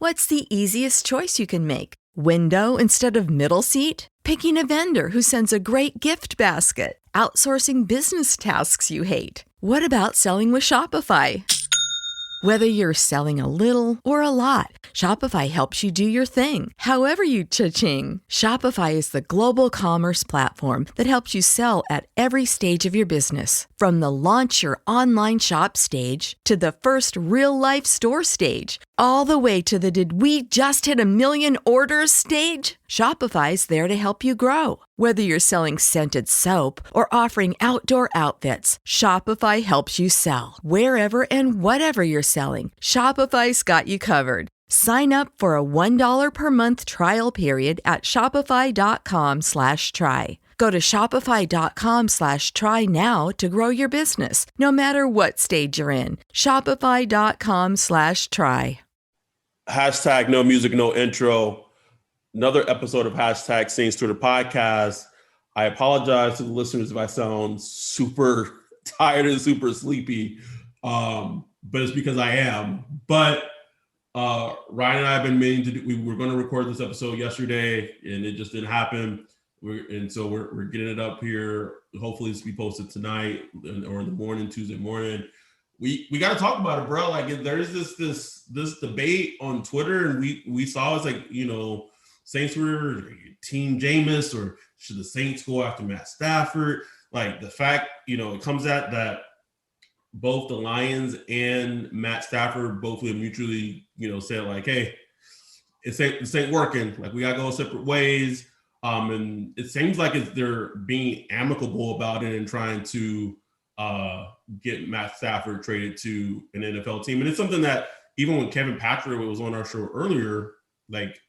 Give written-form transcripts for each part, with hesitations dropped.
What's the easiest choice you can make? Window instead of middle seat? Picking a vendor who sends a great gift basket? Outsourcing business tasks you hate? What about selling with Shopify? Whether you're selling a little or a lot, Shopify helps you do your thing, however you cha-ching. Shopify is the global commerce platform that helps you sell at every stage of your business. From the launch your online shop stage to the first real-life store stage, all the way to the did we just hit a million orders stage. Shopify's there to help you grow. Whether you're selling scented soap or offering outdoor outfits, Shopify helps you sell. Wherever and whatever you're selling, Shopify's got you covered. Sign up for a $1 per month trial period at shopify.com/try. Go to shopify.com/try now to grow your business, no matter what stage you're in. Shopify.com/try. Hashtag no music, no intro. Another episode of Hashtag Saints Twitter podcast. I apologize to the listeners if I sound super tired and super sleepy, but it's because I am. But Ryan and I have been meaning to do, we were going to record this episode yesterday, and it just didn't happen. So we're getting it up here. Hopefully it's be posted tonight or in the morning, Tuesday morning. We got to talk about it, bro. Like there's this debate on Twitter, and we saw it's like, you know, Saints were Team Jameis, or should the Saints go after Matt Stafford? Like the fact, you know, it comes at that both the Lions and Matt Stafford both mutually, you know, said like, hey, this ain't working. Like we gotta go separate ways. And it seems like they're being amicable about it and trying to get Matt Stafford traded to an NFL team. And it's something that even when Kevin Patrick was on our show earlier, like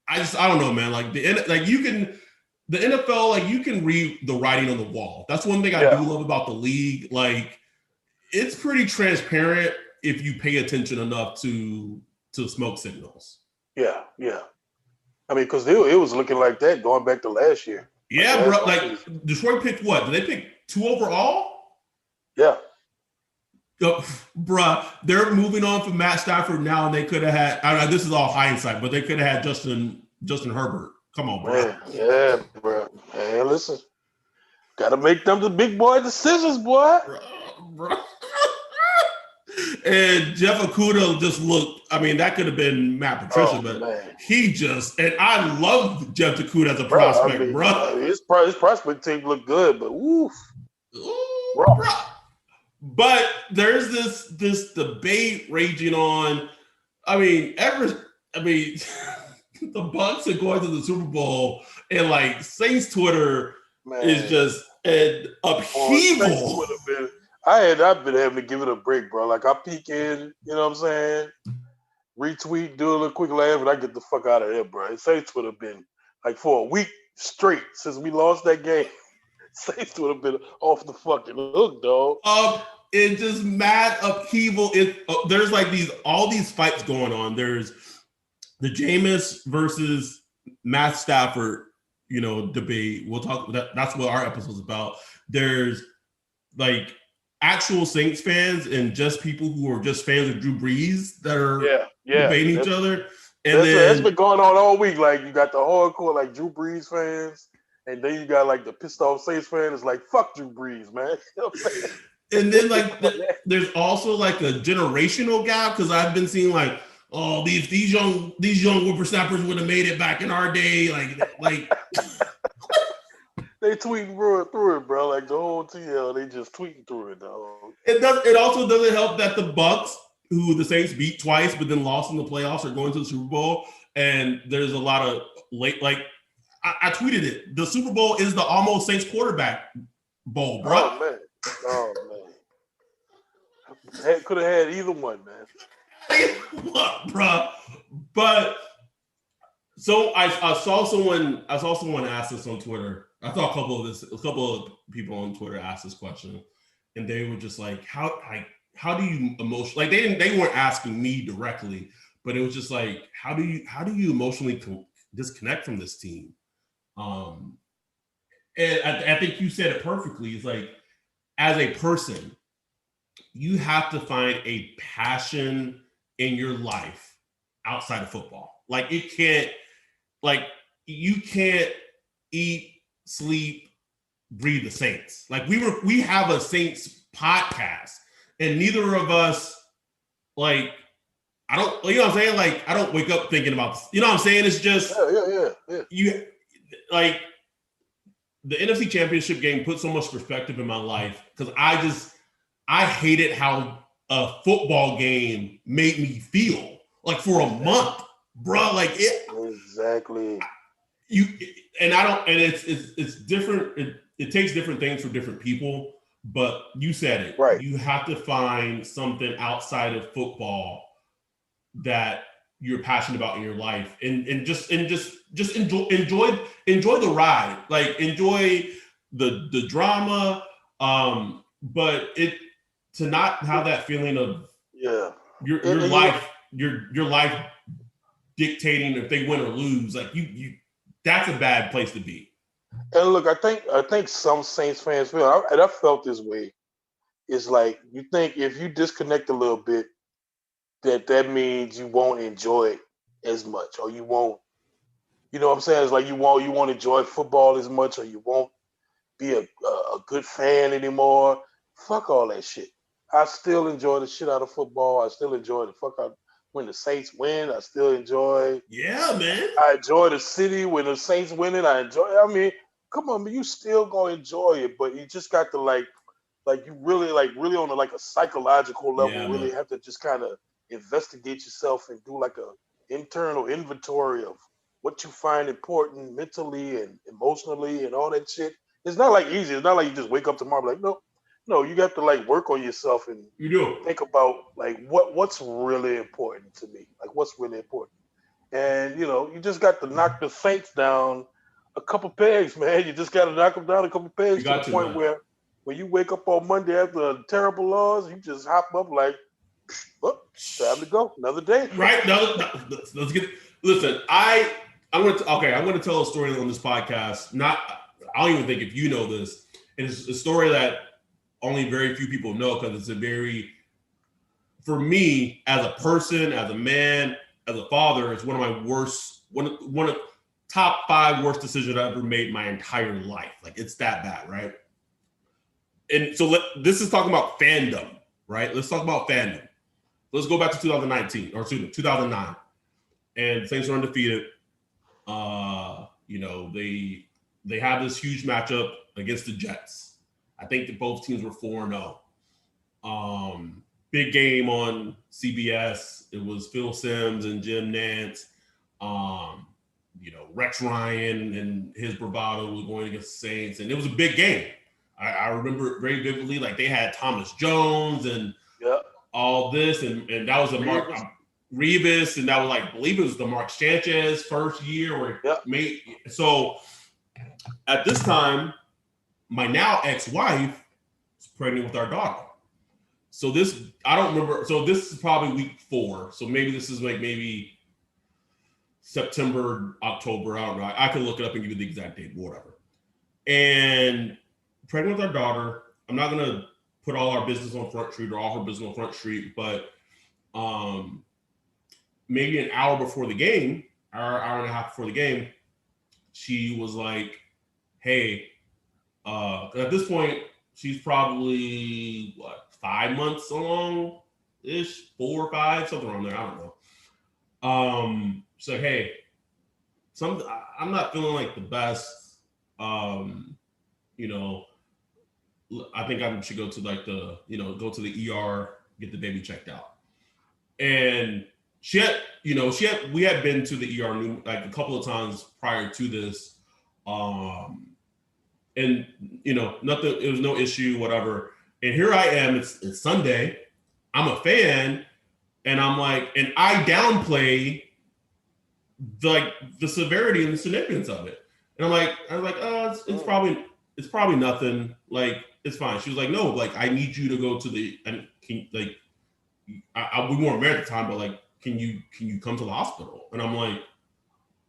I don't know, man. Like the NFL, like you can read the writing on the wall. That's one thing I do love about the league. Like it's pretty transparent if you pay attention enough to smoke signals. Yeah. I mean, because it was looking like that going back to last year. Yeah, bro. Like Detroit picked what? Did they pick 2 overall? Yeah. Bruh, they're moving on from Matt Stafford now, and they could have had. I don't know, this is all hindsight, but they could have had Justin Herbert. Come on, bro. Yeah, bro. Hey, listen, gotta make them the big boy decisions, boy. Bro. And Jeff Okudah just looked. I mean, that could have been Matt Patricia, but man. He just. And I love Jeff Okudah as a prospect, bro. His prospect team looked good, but woof. Bro. But there's this debate raging on. I mean, the Bucs are going to the Super Bowl, and like Saints Twitter is just an upheaval. I've been having to give it a break, bro. Like I peek in, you know what I'm saying? Retweet, do a little quick laugh, and I get the fuck out of here, bro. Saints Twitter been like for a week straight since we lost that game. Saints would have been off the fucking hook, dog. It's just mad upheaval. There's like all these fights going on. There's the Jameis versus Matt Stafford, you know, debate. We'll talk. That's what our episode's about. There's like actual Saints fans and just people who are just fans of Drew Brees that are debating each other. And that's been going on all week. Like you got the hardcore like Drew Brees fans. And then you got like the pissed off Saints fan is like, fuck Drew Brees, man. You know what I'm saying? And then like there's also like a generational gap because I've been seeing like, oh, these young whippersnappers would have made it back in our day. Like they tweeting through it, bro. Like the whole TL, they just tweeting through it, dog. It also doesn't help that the Bucs, who the Saints beat twice but then lost in the playoffs, are going to the Super Bowl. And there's a lot of I tweeted it. The Super Bowl is the almost Saints quarterback bowl, bro. Oh man. Could have had either one, man. What, bro? But so I saw someone ask this on Twitter. I saw a couple of people on Twitter ask this question, and they were just like, how do you emotionally, like they weren't asking me directly, but it was just like, how do you emotionally disconnect from this team? And I think you said it perfectly. It's like, as a person, you have to find a passion in your life outside of football. Like you can't eat, sleep, breathe the Saints. Like we have a Saints podcast, and neither of us like I don't, you know what I'm saying? Like I don't wake up thinking about this. You know what I'm saying? It's just yeah. You like the NFC Championship game put so much perspective in my life because I hated how a football game made me feel like for a month, bro. Like it exactly. It's different. It takes different things for different people, but you said it. Right. You have to find something outside of football that you're passionate about in your life, and just enjoy the ride. Like enjoy the drama, but to not have that feeling of your life dictating if they win or lose. Like you that's a bad place to be. And look, I think some Saints fans feel, and I felt this way. It's like you think if you disconnect a little bit, that means you won't enjoy it as much, or you won't. You know what I'm saying? It's like you won't enjoy football as much, or you won't be a good fan anymore. Fuck all that shit. I still enjoy the shit out of football. I still enjoy the fuck out when the Saints win. I still enjoy. Yeah, man. I enjoy the city when the Saints win it. I mean, come on, man. You still gonna enjoy it, but you just got to like you really on a psychological level. Really have to just kind of investigate yourself and do like a internal inventory of what you find important mentally and emotionally and all that shit. It's not like easy. It's not like you just wake up tomorrow and be like, no, you got to like work on yourself and you do think about like what's really important to me, like what's really important. And you just got to knock the Saints down a couple pegs, man. You just got to knock them down a couple pegs to the point where when you wake up on Monday after a terrible loss, you just hop up like, oh, time to go, another day. Right? No, let's get. Listen, I'm going to tell a story on this podcast. I don't even think if you know this. It's a story that only very few people know because it's for me as a person, as a man, as a father, it's one of my worst, one of top 5 worst decisions I ever made my entire life. Like it's that bad, right? And so this is talking about fandom, right? Let's talk about fandom. Let's go back to 2009. And Saints are undefeated. They have this huge matchup against the Jets. I think that both teams were 4-0. Big game on CBS. It was Phil Simms and Jim Nantz. Rex Ryan and his bravado was going against the Saints. And it was a big game. I remember it very vividly. Like they had Thomas Jones and all this. And that was a Mark Revis. And that was I believe it was the Mark Sanchez first year. So at this time, my now ex-wife is pregnant with our daughter. So I don't remember. So this is probably week 4. So maybe this is maybe September, October. I don't know. I can look it up and give you the exact date, whatever. And pregnant with our daughter. I'm not going to put all our business on Front Street or all her business on Front Street, but maybe an hour before the game, hour and a half before the game, she was like, hey, at this point, she's probably 5 months along-ish, 4 or 5, something around there. I don't know. She's like, hey, I'm not feeling like the best. I think I should go to go to the ER, get the baby checked out. And we had been to the ER a couple of times prior to this. And nothing, it was no issue, whatever. And here I am, it's Sunday. I'm a fan, and I'm like, and I downplay the severity and the significance of it. And I was like, oh, it's probably nothing. Like, it's fine. She was like, no, I need you to go to we weren't married at the time, but can you come to the hospital? And I'm like,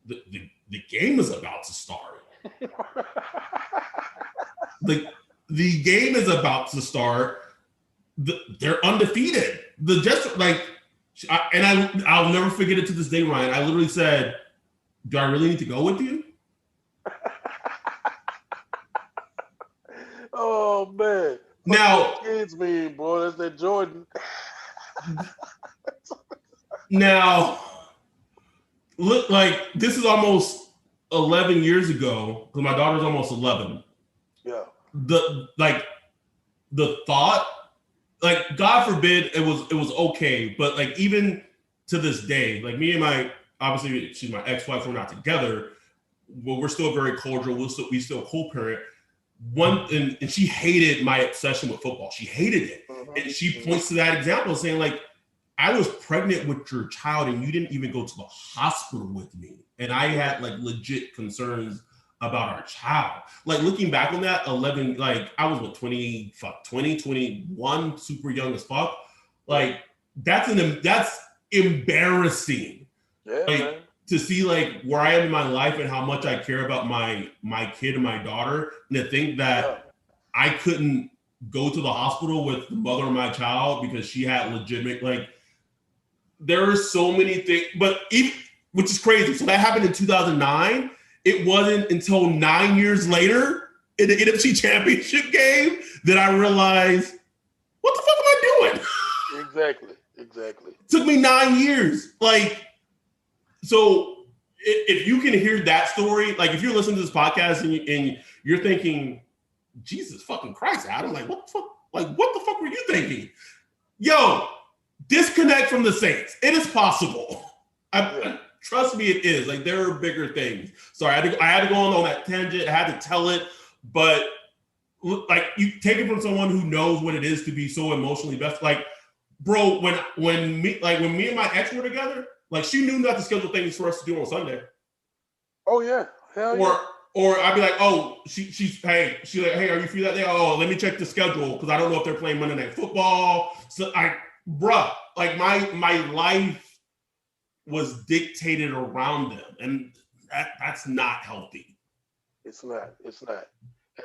the game is about to start. The game is about to start. They're undefeated. The Jets, I'll never forget it to this day, Ryan. I literally said, "Do I really need to go with you?" Oh man. Now, Kids mean, boy, that's that Jordan. now, look, like this is almost 11 years ago because my daughter's almost 11. Yeah. The thought, like God forbid it was okay, but like even to this day, like me and my obviously she's my ex-wife, we're not together, but we're still very cordial. We still co-parent. And she hated my obsession with football. She hated it. And she points to that example saying, like, I was pregnant with your child and you didn't even go to the hospital with me. And I had like legit concerns about our child. Like looking back on that, 11, like I was 20, 21, super young as fuck. Like that's embarrassing. Yeah, like, man. To see like where I am in my life and how much I care about my kid and my daughter, and to think that I couldn't go to the hospital with the mother of my child because she had legitimate, like there are so many things, but even, which is crazy. So that happened in 2009. It wasn't until 9 years later in the NFC Championship game that I realized, what the fuck am I doing? Exactly. It took me 9 years. Like, so if you can hear that story, like if you're listening to this podcast and you're thinking, Jesus fucking Christ, Adam, like what the fuck? Like what the fuck were you thinking? Yo, disconnect from the Saints. It is possible. Trust me, it is. Like there are bigger things. Sorry, I had to go on that tangent. I had to tell it, but like you take it from someone who knows what it is to be so emotionally best. Like, bro, when me and my ex were together. Like she knew not to schedule things for us to do on Sunday. Oh yeah, Or I'd be like, oh, she's like, hey, are you free that day? Oh, let me check the schedule because I don't know if they're playing Monday Night Football. So like my life was dictated around them, and that's not healthy. It's not.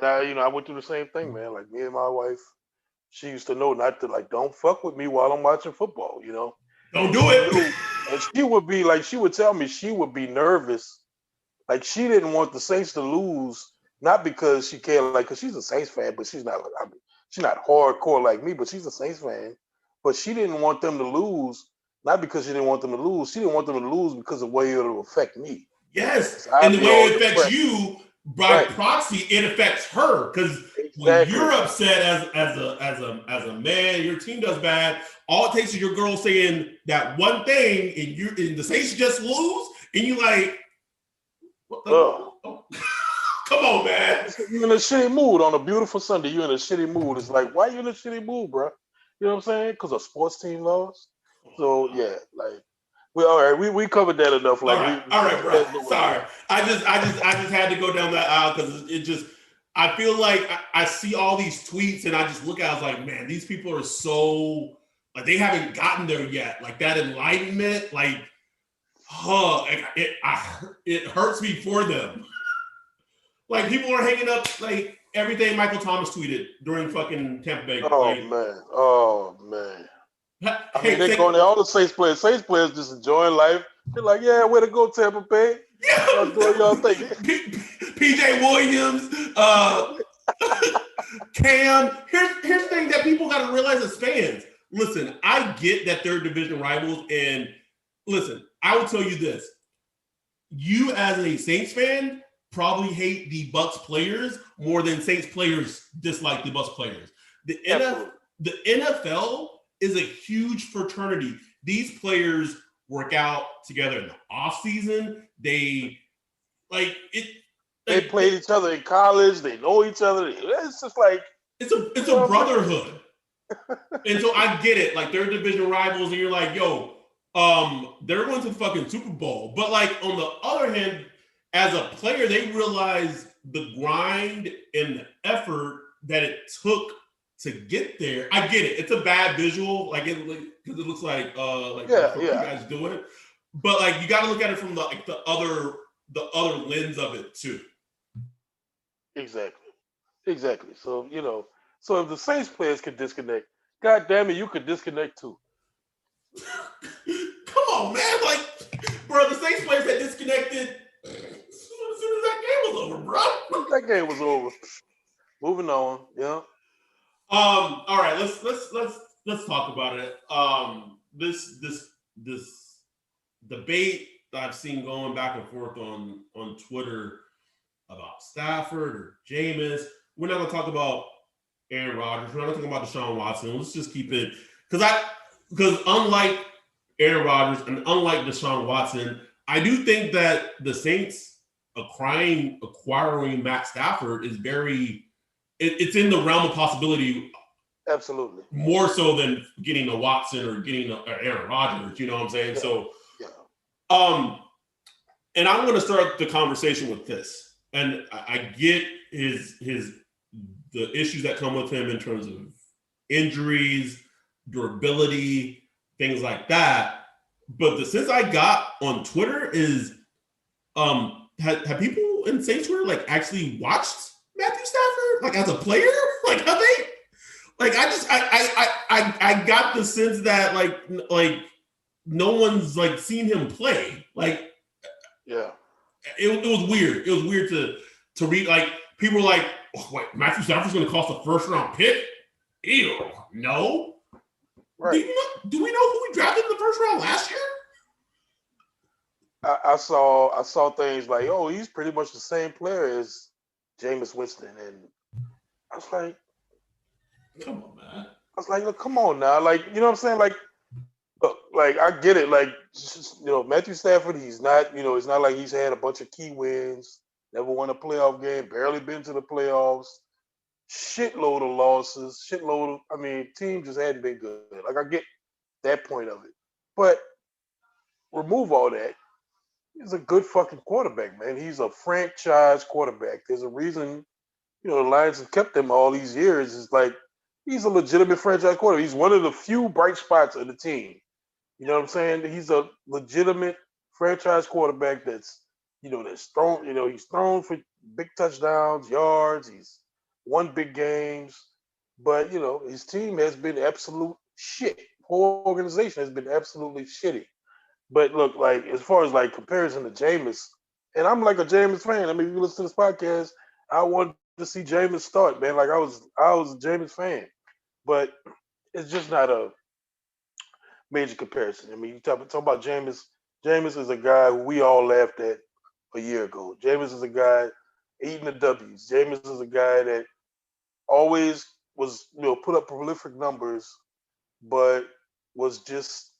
And I went through the same thing, man. Like me and my wife, she used to know not to don't fuck with me while I'm watching football. Don't do it. And she would be like, she would tell me she would be nervous. Like she didn't want the Saints to lose, not because she cared, because she's a Saints fan, but she's not. She's not hardcore like me, but she's a Saints fan. But she didn't want them to lose, not because she didn't want them to lose. She didn't want them to lose because of the way it'll affect me. Yes, and the way it affects you by proxy, it affects her because when you're upset as a man, your team does bad. All it takes is your girl saying that one thing, and the Saints just lose, and you like, what the? Oh. Come on, man. You're in a shitty mood on a beautiful Sunday. You're in a shitty mood. It's like, why are you in a shitty mood, bro? You know what I'm saying? Because a sports team lost. So yeah, like. All right. We covered that enough. All right, bro. Sorry, I just had to go down that aisle because it just. I feel like I see all these tweets and I just look at. I was like, man, these people are so like they haven't gotten there yet. Like that enlightenment, like, it hurts me for them. Like people are hanging up like everything Michael Thomas tweeted during fucking Tampa Bay. Oh man. I mean, they're going to all the Saints players. Saints players just enjoying life. They're like, yeah, way to go, Tampa Bay. Y'all doing y'all thing. PJ Williams, Cam. Here's the thing that people got to realize as fans. Listen, I get that they're division rivals, and listen, I will tell you this: you as a Saints fan probably hate the Bucs players more than Saints players dislike the Bucs players. The NFL is a huge fraternity. These players work out together in the off season. They like it. They play each other in college. They know each other. It's just like it's a brotherhood. And so I get it. Like they're division rivals, and you're like, yo, they're going to the fucking Super Bowl. But like on the other hand, as a player, they realize the grind and the effort that it took to get there. I get it. It's a bad visual, because it looks like you guys do it. But like you got to look at it from the other lens of it too. Exactly. So so if the Saints players could disconnect, God damn it, you could disconnect too. Come on, man. Like, bro, the Saints players had disconnected as soon as that game was over, bro. That game was over. Moving on. Yeah. All right, let's talk about it. This debate that I've seen going back and forth on Twitter about Stafford or Jameis. We're not gonna talk about Aaron Rodgers. We're not gonna talk about Deshaun Watson. Let's just keep it because unlike Aaron Rodgers and unlike Deshaun Watson, I do think that the Saints acquiring Matt Stafford is very it's in the realm of possibility. Absolutely. More so than getting a Watson or getting a Aaron Rodgers, you know what I'm saying? Yeah. So, and I'm going to start the conversation with this. And I get the issues that come with him in terms of injuries, durability, things like that. But the sense I got on Twitter is, have people in Saints Twitter like actually watched Matthew Stafford like as a player? Like have they? Like I got the sense that like no one's like seen him play. Like yeah, it was weird. It was weird to read. Like people were like, oh, wait, Matthew Stafford's going to cost a first round pick? Ew, no. Right. Do we know who we drafted in the first round last year? I saw things like, oh, he's pretty much the same player as Jameis Winston, and I was like, come on, man. I was like, look, come on now, like, you know what I'm saying, like, look, like I get it, like, just, Matthew Stafford, he's not, it's not like he's had a bunch of key wins, never won a playoff game, barely been to the playoffs, shitload of losses, team just hadn't been good. Like I get that point of it, but remove all that. He's a good fucking quarterback, man. He's a franchise quarterback. There's a reason, the Lions have kept him all these years. It's like he's a legitimate franchise quarterback. He's one of the few bright spots of the team. You know what I'm saying? He's a legitimate franchise quarterback that's thrown, he's thrown for big touchdowns, yards, he's won big games. But, his team has been absolute shit. Whole organization has been absolutely shitty. But look, like as far as like comparison to Jameis, and I'm like a Jameis fan. I mean, if you listen to this podcast, I wanted to see Jameis start, man. Like I was a Jameis fan, but it's just not a major comparison. I mean, you talk about Jameis. Jameis is a guy who we all laughed at a year ago. Jameis is a guy eating the W's. Jameis is a guy that always was, put up prolific numbers, but was just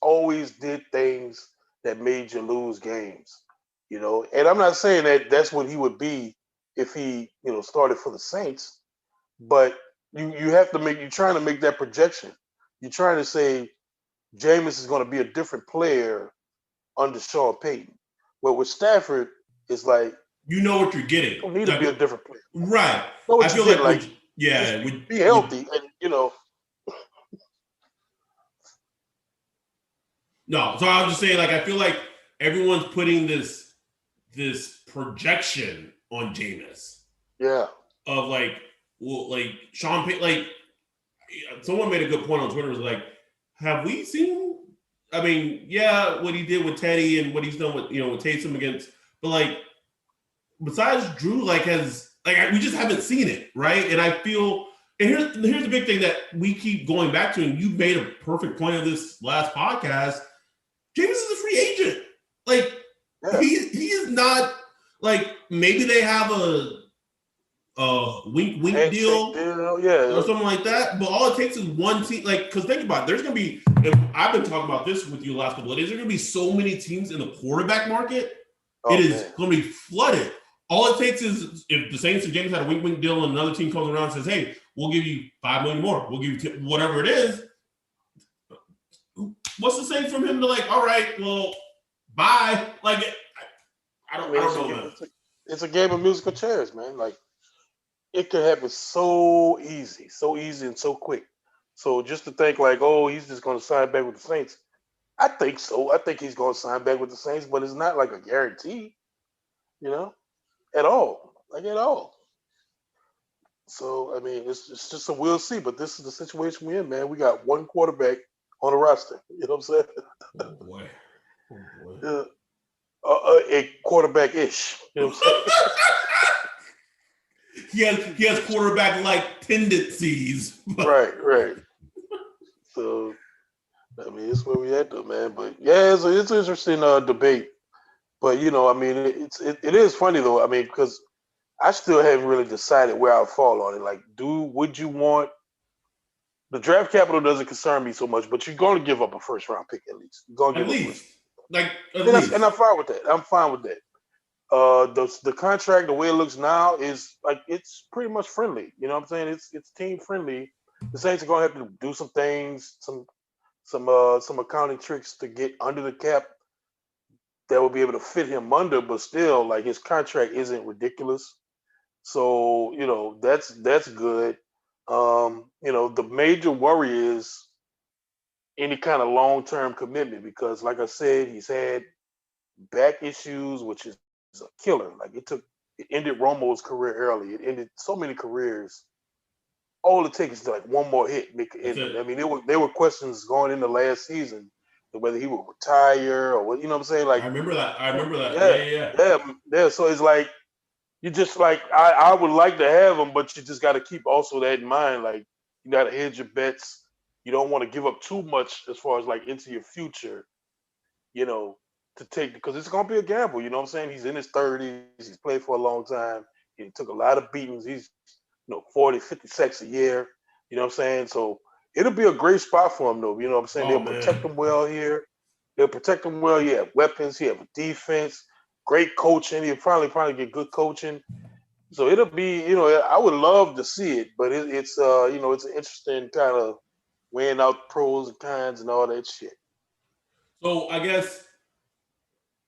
always did things that made you lose games, And I'm not saying that that's what he would be if he, started for the Saints, but you have to you're trying to make that projection. You're trying to say Jameis is going to be a different player under Sean Payton. Well, with Stafford, it's like you know what you're getting. You don't need to be a different player, right? I feel like be healthy, and No, so I was just saying, like, I feel like everyone's putting this projection on Jameis. Yeah. Of like, well, like Sean Payton, like someone made a good point on Twitter. Was like, have we seen? I mean, yeah, what he did with Teddy and what he's done with with Taysom against, but like, besides Drew, like we just haven't seen it, right? And I feel, and here's the big thing that we keep going back to, and you made a perfect point of this last podcast. Jameis is a free agent. Like he is not like, maybe they have a wink deal, or something like that. But all it takes is one team. Like, because think about it, there's gonna be. And I've been talking about this with you the last couple of days. There's gonna be so many teams in the quarterback market. It is gonna be flooded. All it takes is if the Saints and Jameis had a wink deal, and another team comes around and says, "Hey, we'll give you $5 million more. We'll give you whatever it is." What's the saying from him to like, all right, well, bye. Like, I don't know. It's a game of musical chairs, man. Like, it could happen so easy and so quick. So just to think like, oh, he's just going to sign back with the Saints. I think so. I think he's going to sign back with the Saints, but it's not like a guarantee, at all. Like, at all. So, I mean, it's just a we'll see. But this is the situation we're in, man. We got one quarterback on the roster. You know what I'm saying? Oh boy. Oh boy. Yeah. A quarterback-ish. You know what I'm saying? he has quarterback-like tendencies. Right. So, I mean, it's where we at though, man. But yeah, it's an interesting debate. But you know, I mean, it is funny though. I mean, because I still haven't really decided where I'll fall on it. Like, would you want the draft capital doesn't concern me so much, but you're going to give up a first round pick at least. You're going to give up at least. And I'm fine with that. The contract, the way it looks now, is like it's pretty much friendly. You know what I'm saying? It's team friendly. The Saints are going to have to do some things, some accounting tricks to get under the cap that will be able to fit him under, but still, like his contract isn't ridiculous. So you know that's good. You know, the major worry is any kind of long-term commitment because, like I said, he's had back issues, which is a killer. Like it ended Romo's career early. It ended so many careers. All it takes is like one more hit, and it could end it. I mean, there were questions going into last season whether he would retire or what. You know what I'm saying? Like I remember that. Yeah. So it's like you just like I would like to have him, but you just got to keep also that in mind. Like you got to hedge your bets. You don't want to give up too much as far as like into your future, you know, to take because it's gonna be a gamble. You know what I'm saying? He's in his 30s. He's played for a long time. He took a lot of beatings. He's 40, 50 sacks a year. You know what I'm saying? So it'll be a great spot for him, though. You know what I'm saying? They'll protect him well here. They'll protect him well. He have weapons. He have a defense. Great coaching. He'll probably get good coaching. So it'll be, I would love to see it, but it's it's an interesting kind of weighing out pros and cons and all that shit. So I guess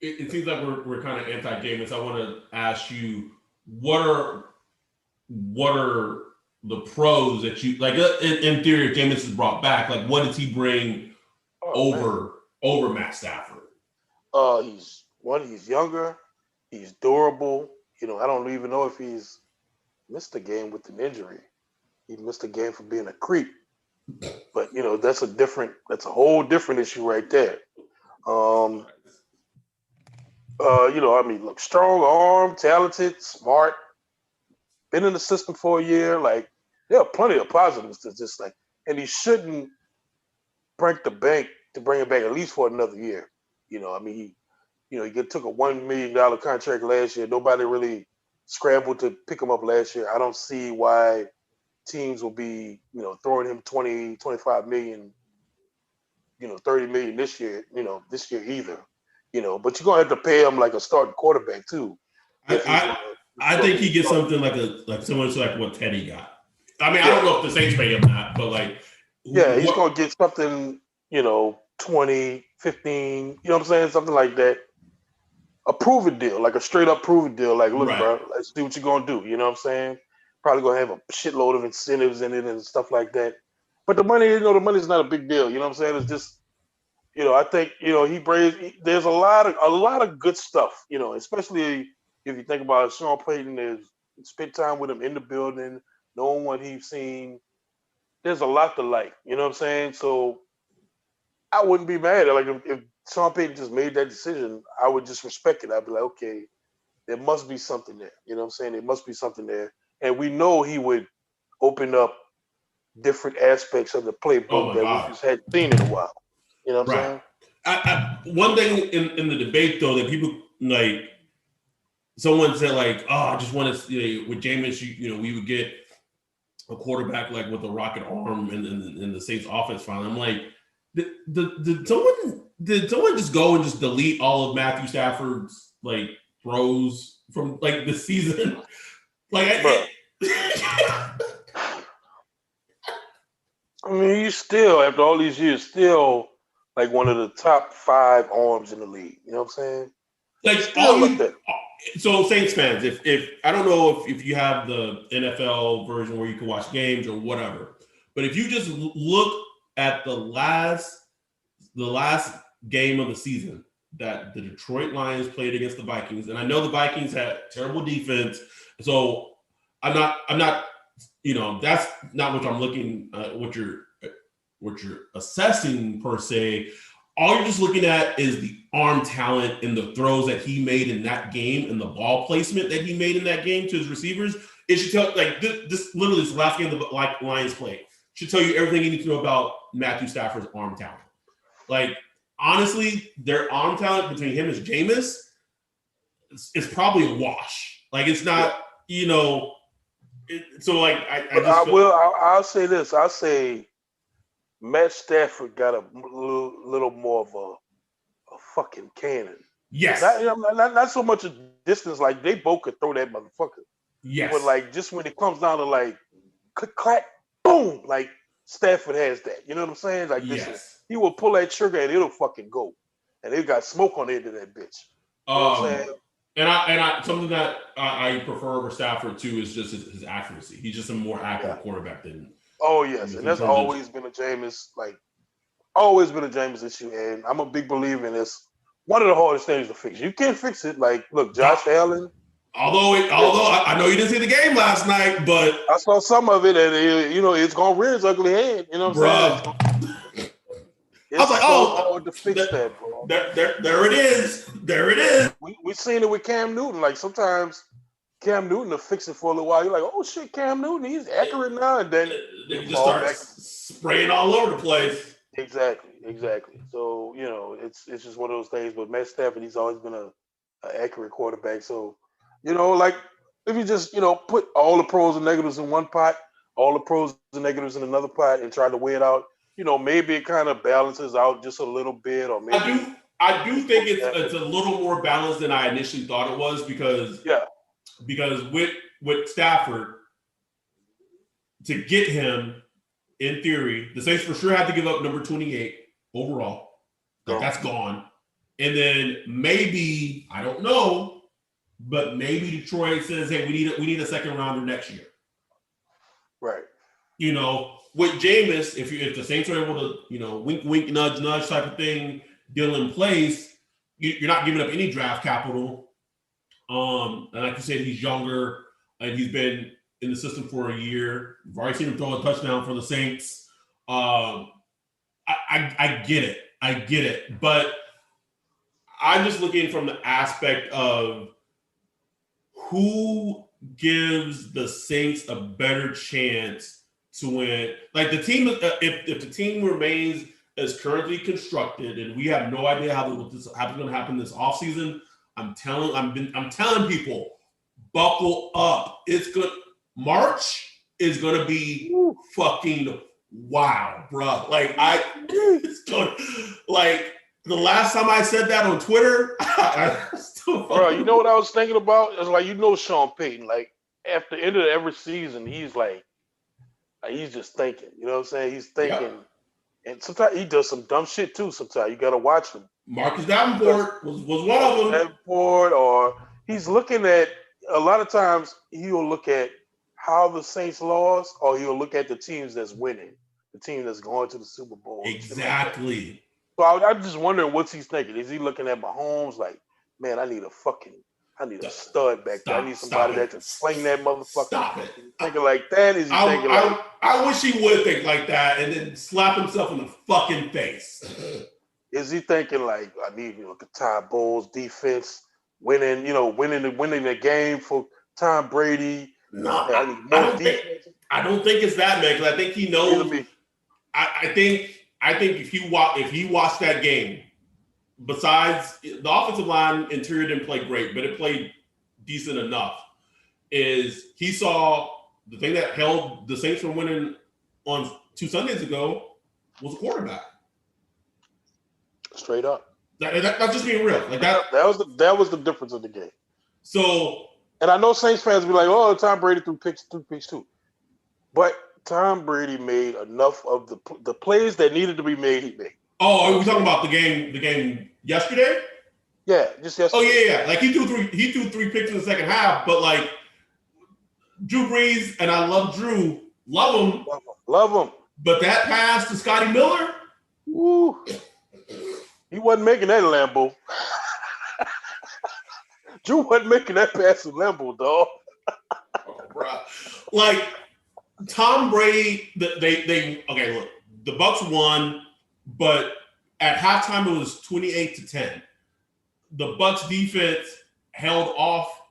it seems like we're kind of anti-Jameis. I want to ask you, what are the pros that you like? In theory, if Jameis is brought back, like what does he bring over Matt Stafford? He's younger. He's durable. I don't even know if he's missed a game with an injury. He missed a game for being a creep. But that's a whole different issue right there. Look, strong arm, talented, smart, been in the system for a year. Like there are plenty of positives to just like, and he shouldn't break the bank to bring him back at least for another year. He took a $1 million contract last year. Nobody really scrambled to pick him up last year. I don't see why teams will be, throwing him 20, 25 million, 30 million this year either. But you're gonna have to pay him like a starting quarterback too. I think he gets something like similar to like what Teddy got. I mean, I don't know if the Saints pay him that, but like he's gonna get something, 20, 15, you know what I'm saying? Something like that. A proven deal, like a straight up proven deal. Like, look, bro, let's see what you're gonna do. You know what I'm saying? Probably gonna have a shitload of incentives in it and stuff like that. But the money, the money's not a big deal. You know what I'm saying? It's just, I think, there's a lot of good stuff, especially if you think about it, Sean Payton has spent time with him in the building, knowing what he's seen. There's a lot to like, you know what I'm saying? So I wouldn't be mad. Like if Sean Payton just made that decision, I would just respect it. I'd be like, okay, there must be something there. You know what I'm saying? There must be something there. And we know he would open up different aspects of the playbook that we just hadn't seen in a while. You know what I'm saying? One thing in the debate, though, that people like, someone said like, "Oh, I just want to with Jameis, we would get a quarterback like with a rocket arm in the Saints offense." Finally, I'm like, did someone just go and just delete all of Matthew Stafford's like throws from like the season? Like, I mean, he's still, after all these years, still like one of the top 5 arms in the league. You know what I'm saying? Like still like that. So Saints fans, if I don't know if you have the NFL version where you can watch games or whatever, but if you just look at the last game of the season that the Detroit Lions played against the Vikings, and I know the Vikings had terrible defense, so I'm not, that's not what I'm looking assessing per se. All you're just looking at is the arm talent and the throws that he made in that game and the ball placement that he made in that game to his receivers. It should tell, like, this literally this last game the Lions played should tell you everything you need to know about Matthew Stafford's arm talent. Like, honestly, their arm talent between him and Jameis is probably a wash. Like, it's not, so like I'll say this. I'll say Matt Stafford got a little more of a fucking cannon. Yes. Not so much a distance. Like, they both could throw that motherfucker. Yes. But, like, just when it comes down to, like, click, clack, boom, like, Stafford has that. You know what I'm saying? Like, he will pull that trigger and it'll fucking go. And they got smoke on the end of that bitch. You know what I'm saying? And I something that I prefer over Stafford, too, is just his accuracy. He's just a more accurate quarterback than... Oh, yes, and that's always been a Jameis issue, and I'm a big believer in this. One of the hardest things to fix. You can't fix it. Like, look, Josh Allen. Although I know you didn't see the game last night, but I saw some of it, and it's gonna rear its ugly head. You know what I'm saying? I was like, hard to fix that, bro. There it is. There it is. We seen it with Cam Newton. Like, sometimes Cam Newton will fix it for a little while. You're like, oh shit, Cam Newton, he's accurate now, and then he just starts spraying all over the place. Exactly. So it's just one of those things. But Matt Stafford, he's always been an accurate quarterback. So like, if you just put all the pros and negatives in one pot, all the pros and negatives in another pot, and try to weigh it out, maybe it kind of balances out just a little bit, or maybe I do think it's a little more balanced than I initially thought it was because with Stafford, to get him, in theory, the Saints for sure have to give up number 28 overall. That's gone. And then maybe, I don't know, but maybe Detroit says, hey, we need a second rounder next year. Right. With Jameis, if the Saints are able to, wink, wink, nudge, nudge type of thing deal in place, you're not giving up any draft capital. And like you said, he's younger and he's been in the system for a year. We've already seen him throw a touchdown for the Saints. I get it. But I'm just looking from the aspect of who gives the Saints a better chance to win. Like, the team, if the team remains as currently constructed, and we have no idea how going to happen this offseason, I'm telling people, buckle up. It's good. March is going to be fucking wild, bro. Like, the last time I said that on Twitter, bro, you know what I was thinking about? It's like, Sean Payton, like, at the end of every season, he's like he's just thinking. You know what I'm saying? He's thinking. Yeah. And sometimes he does some dumb shit too. Sometimes you got to watch him. Marcus Davenport was one of them. Davenport, or he's looking at, a lot of times he'll look at how the Saints lost, or he'll look at the teams that's winning, the team that's going to the Super Bowl. Exactly. So I'm just wondering what's he's thinking. Is he looking at Mahomes like, man, I need a stud back there. I need somebody that can sling that motherfucker. Stop it. Thinking like that? Is he thinking like... I wish he would think like that and then slap himself in the fucking face. Is he thinking like, I need, Ty Bowles defense, winning the game for Tom Brady? No, I don't think it's that, man, because I think he knows. I think if he watched that game, besides the offensive line interior didn't play great, but it played decent enough, is he saw the thing that held the Saints from winning on 2 Sundays ago was a quarterback. Straight up. That's just being real. Like that was the difference of the game. So, and I know Saints fans will be like, "Oh, Tom Brady threw picks too," but Tom Brady made enough of the plays that needed to be made. He made. Oh, are we talking about the game yesterday? Yeah, just yesterday. Oh yeah. Like he threw 3 picks in the second half, but like Drew Brees, and I love Drew, love him. But that pass to Scotty Miller, woo, he wasn't making that Lambeau. Drew wasn't making that pass to Lambeau, dog. Oh, bro. Like Tom Brady, they okay. Look, the Bucks won, but at halftime it was 28-10. The Bucks defense held off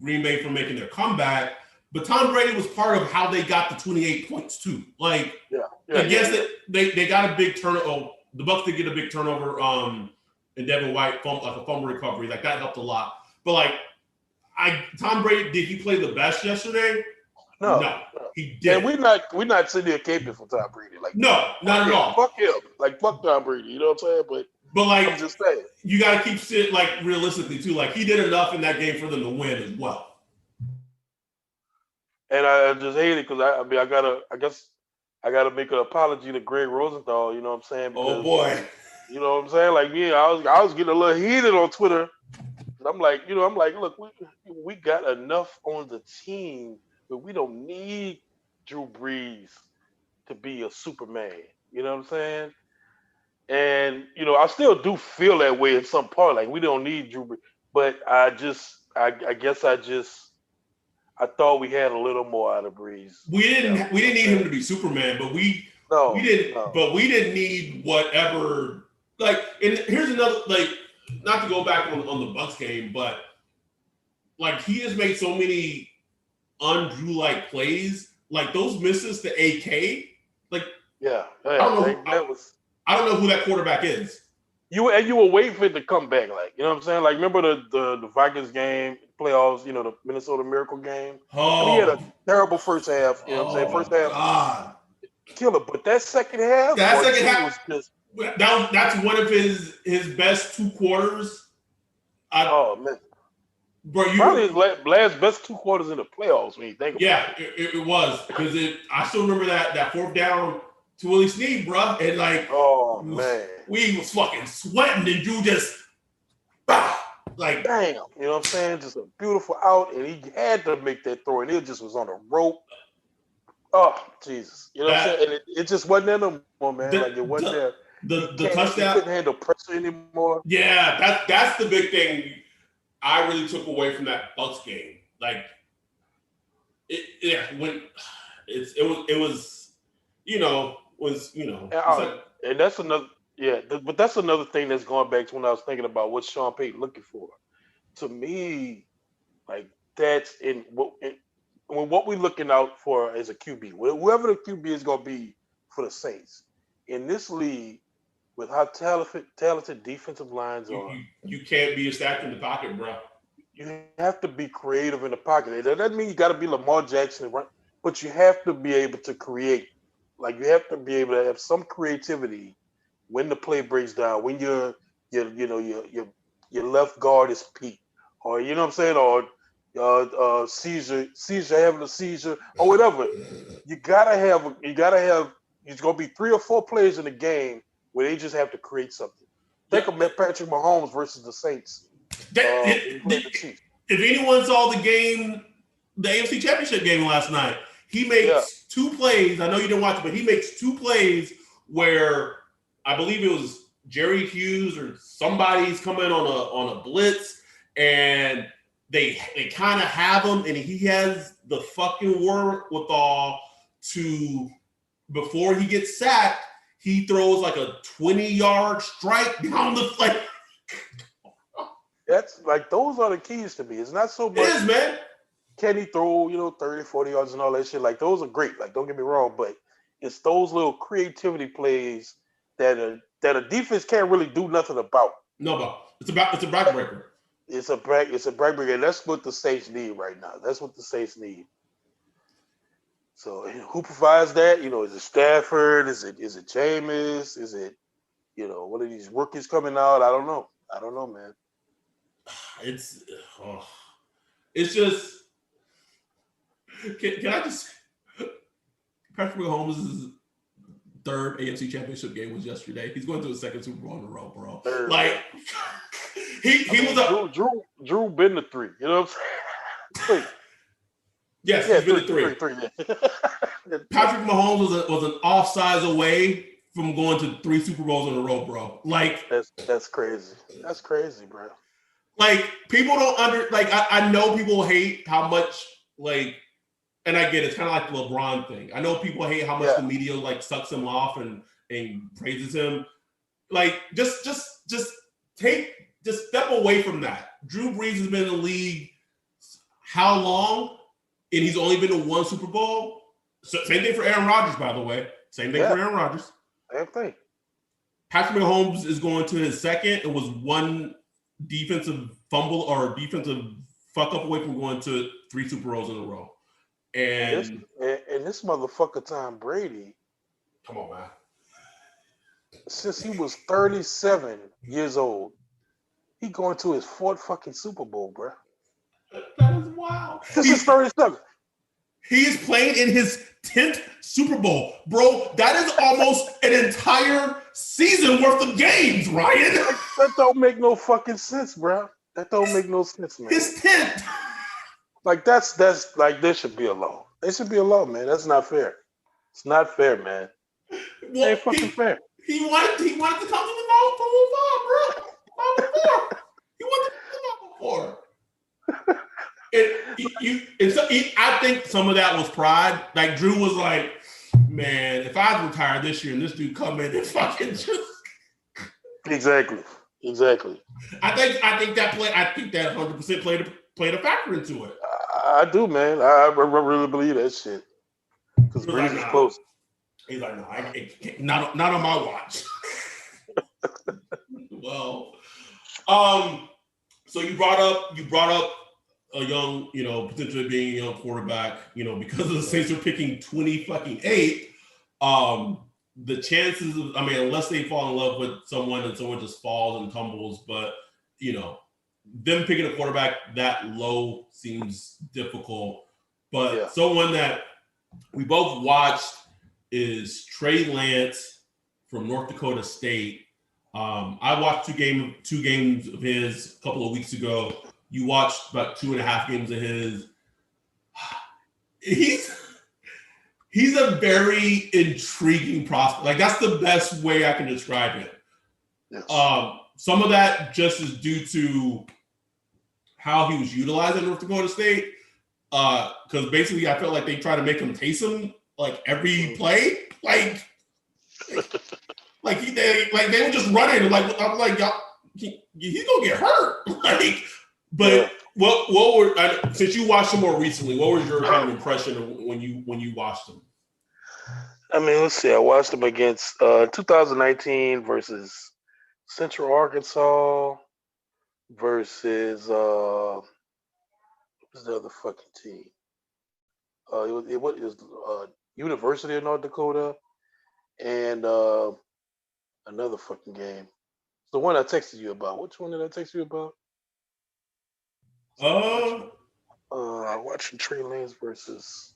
Green Bay from making their comeback, but Tom Brady was part of how they got the 28 points too. Like, that they got a big turnover. Oh, the Bucks did get a big turnover. And Devin White like a fumble recovery, like that helped a lot. But like, Tom Brady, did he play the best yesterday? No, he didn't. And we're not sitting here caping for Tom Brady. Like, no, not at all. Fuck him. Like, fuck Tom Brady. You know what I'm saying? But like, I'm just saying, you got to keep it like realistically too. Like, he did enough in that game for them to win as well. And I just hate it because I guess I gotta make an apology to Greg Rosenthal. You know what I'm saying? Because, oh boy. You know what I'm saying? Like, yeah, I was getting a little heated on Twitter. And I'm like, look, we got enough on the team, but we don't need Drew Brees to be a Superman. You know what I'm saying? And, I still do feel that way in some part. Like, we don't need Drew Brees. But I thought we had a little more out of Brees. We didn't need him to be Superman, but we didn't need whatever. Like, and here's another, like, not to go back on the Bucks game, but like, he has made so many un-Drew-like plays, like those misses to AK. Like, I don't know who that quarterback is. You were waiting for it to come back, like, you know what I'm saying? Like, remember the Vikings game, playoffs, the Minnesota Miracle game? Oh, he had a terrible first half. You know what I'm saying? First half, God, killer. But that second half, was just. That's one of his best 2 quarters. Man, bro, probably his last best 2 quarters in the playoffs when you think about it. Yeah, it was, because I still remember that fourth down to Willie Snead, bro, and like, man, we was fucking sweating, and Drew just like, damn, you know what I'm saying? Just a beautiful out, and he had to make that throw, and it just was on a rope. Oh, Jesus, you know what I'm saying? And it just wasn't there no more, man. Like, it wasn't there. The touchdown, he couldn't handle pressure anymore. Yeah, that's the big thing I really took away from that Bucks game. Like, it was and that's another but that's another thing that's going back to when I was thinking about what Sean Payton looking for. To me, like, that's what we're looking out for as a QB, whoever the QB is going to be for the Saints in this league. With how talented defensive lines are, you can't be stacked in the pocket, bro. You have to be creative in the pocket. That doesn't mean you got to be Lamar Jackson, but you have to be able to create. Like, you have to be able to have some creativity when the play breaks down, when your left guard is peaked, or you know what I'm saying, or having a seizure, or whatever. You gotta have. There's gonna be 3 or 4 players in the game where they just have to create something. Think of Patrick Mahomes versus the Saints. If anyone saw the game, the AFC Championship game last night, he makes 2 plays. I know you didn't watch it, but he makes 2 plays where I believe it was Jerry Hughes or somebody's coming on a blitz, and they kind of have him, and he has the fucking wherewithal to, before he gets sacked, he throws like a 20-yard strike down the field. That's like, those are the keys to me. It's not so much. It is, man. Can he throw, 30, 40 yards and all that shit? Like, those are great. Like, don't get me wrong, but it's those little creativity plays that a defense can't really do nothing about. No, but it's a backbreaker. It's a backbreaker, and that's what the Saints need right now. That's what the Saints need. So, who provides that? Is it Stafford? Is it Jameis? Is it, one of these rookies coming out? I don't know, man. It's just. Can I just? Patrick Mahomes' 3rd AFC Championship game was yesterday. He's going to his 2nd Super Bowl in a row, bro. Like, he was Drew been to 3. You know what I'm saying? Yes, he's been to 3. Patrick Mahomes was an offsides away from going to 3 Super Bowls in a row, bro. Like, that's crazy. That's crazy, bro. Like, people don't I know people hate how much, like, and I get it, it's kind of like the LeBron thing. I know people hate how much the media like sucks him off and praises him. Like just step away from that. Drew Brees has been in the league how long? And he's only been to one Super Bowl. So, same thing for Aaron Rodgers, by the way. Same thing for Aaron Rodgers. Same thing. Patrick Mahomes is going to his second. It was one defensive fumble or defensive fuck up away from going to 3 Super Bowls in a row. And this motherfucker Tom Brady. Come on, man. Since he was 37 years old, he going to his 4th fucking Super Bowl, bro. That is wild. This is 37. He is playing in his 10th Super Bowl. Bro, that is almost an entire season worth of games, Ryan. That don't make no fucking sense, bro. That don't make no sense, man. His 10th. Like, that's like, there should be a law. There should be a law, man. That's not fair. It's not fair, man. It ain't fucking fair. He wanted to come to the Super Bowl, bro. He wanted to come to the before. I think some of that was pride. Like Drew was like, man, if I retire this year and this dude come in and fucking just Exactly. I think that 100% played a factor into it. I do, man. I really believe that shit. Because Breeze is close. He's like, no, not on my watch. Well, so you brought up a young, potentially being a young quarterback, because of the Saints are picking 28, the chances of, unless they fall in love with someone and someone just falls and tumbles, but, them picking a quarterback that low seems difficult. But someone that we both watched is Trey Lance from North Dakota State. I watched two games of his a couple of weeks ago. You watched about 2.5 games of his. He's a very intriguing prospect. Like, that's the best way I can describe it. Yes. Some of that just is due to how he was utilized at North Dakota State. Because basically, I felt like they tried to make him Taysom like every play. They were just running. Like, I'm like, y'all, he's gonna get hurt. What were since you watched him more recently? What was your kind of impression of when you watched him? Let's see. I watched him against 2019 versus Central Arkansas versus what was the other fucking team? It was University of North Dakota and another fucking game. The one I texted you about. Which one did I text you about? I watched Trey Lance versus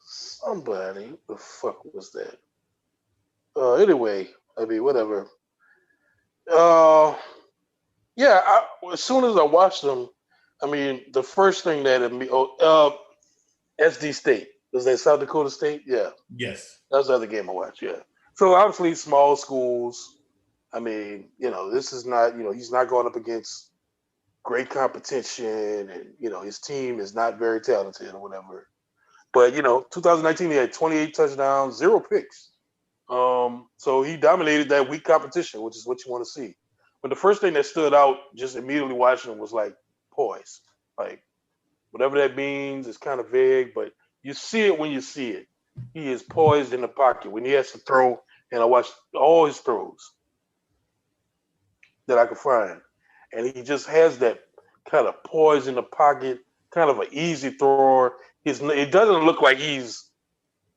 somebody. What the fuck was that? Anyway, whatever. As soon as I watched them, the first thing that SD State. Was that South Dakota State? Yeah. Yes. That's the other game I watched, yeah. So obviously small schools. This is not, he's not going up against great competition and, his team is not very talented or whatever. But, 2019, he had 28 touchdowns, 0 picks. So he dominated that weak competition, which is what you want to see. But the first thing that stood out just immediately watching him was like poise. Like whatever that means is kind of vague, but you see it when you see it. He is poised in the pocket when he has to throw, and I watched all his throws that I could find. And he just has that kind of poise in the pocket, kind of an easy thrower. It doesn't look like he's